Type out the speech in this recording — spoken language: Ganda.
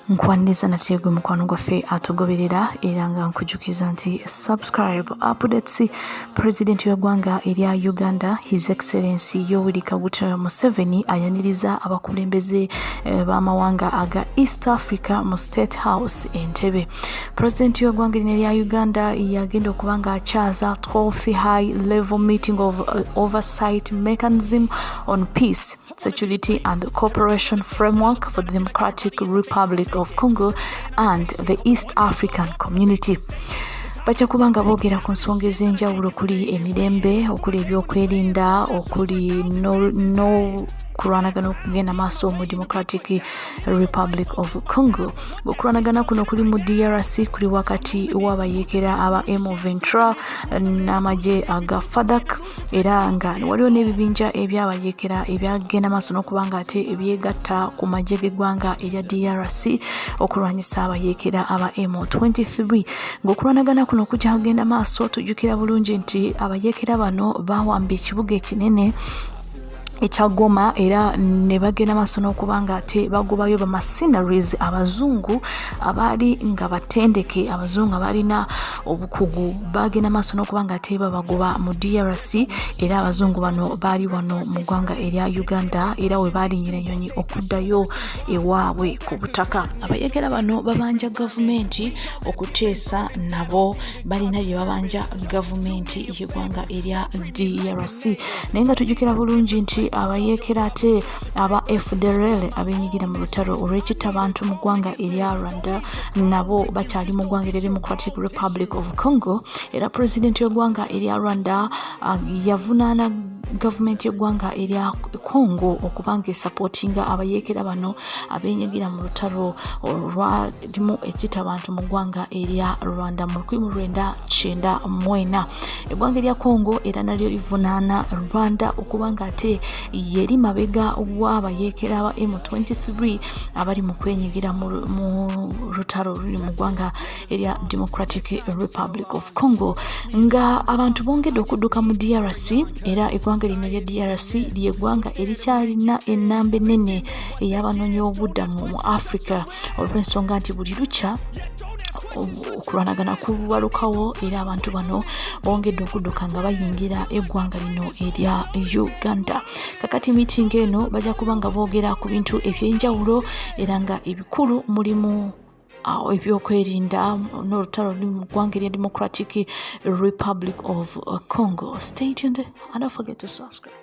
Nkwaniriza nategwe mukwano gwaffe atugoberera era nga nkujukiza nti subscribe updates. President w'eggwanga erya Uganda His Excellency Yoweri Kaguta Museveni ayaniriza abakulembeze b'amawanga aga East Africa mu State House Entebbe. President w'eggwanga erya Uganda yagenda okuba nga akyaza 12th High Level Meeting of Oversight Mechanism on Peace, Security and Cooperation Framework for the Democratic Republic of Congo and the East African Community. Bacha kubanga boogera ku nsonga ez'enjawulo okuli emirembe, okuli ebyokwerinda, okuli no kulwanagana okugenda maaso mu Democratic Republic of Congo. Okulwanagana kuno kuli mu DRC kuli wakati w'abayeekera aba M23 n'amagye aga FADC, era nga waliwo n'ebibinja ebyabayeekera ebyagenda maaso n'okubanga ate ebyegatta ku magye g'eggwanga erya DRC okulwanyisa abayeekera aba M23. Ng'okulwanagana kuno kujja kugenda maaso, tujjukira bulungi nti abayeekera bano bawamba ekibuga ekinene ekya Goma era ne bagenda maaso n'okubanga ate bagobayo bamassinaries abazungu abaali nga batendeke, abazungu abalina obukugu bagenda maaso n'okubanga ate babagoba mu DRC, era abazungu bano baali wano mu ggwanga erya Uganda era we baalinyira ennyonyi okuddayo ewaabwe ku butaka. Abayeekera bano babanja gavumenti okuteesa, nabo balina bye babanja gavumenti y'eggwanga erya DRC. Naye nga tujjukira bulungi nti abayeekera ate aba FDLR abenyigira mu lutalo olw'ekitta abantu mu ggwanga erya Rwanda nabo bakyali mu ggwanga erya Democratic Republic of Congo, era President w'eggwanga erya Rwanda yavunaana gavumenti y'eggwanga erya Congo okubanga esupportinga abayeekera bano abenyigira mu lutalo olwalimu ekitta abantu mu ggwanga erya Rwanda mu 1994. Eggwanga erya Congo era nalyo livunaana Rwanda okubanga ate yeri mabega w'abayeekera aba M23 abali mu kwenyigira mu lutalo luli mu ggwanga erya Democratic Republic of Congo. Nga abantu bongedde okudduka mu DRC, era eggwanga lino erya DRC ly'eggwanga erikyalina ennamba ennene ey'abanoonyiboobubudamu mu Africa olw'ensonga nti buli lukya okulwanagana kubalukawo era abantu bano bongedde okudduka nga bayingira eggwanga lino erya Uganda. Kakati meeting eno bajja kuba nga boogera ku bintu eby'enjawulo era nga ebikulu mulimu ebyokwerinda n'olutalo luli mu ggwanga erya Democratic Republic of Congo. Stay tuned and don't forget to subscribe.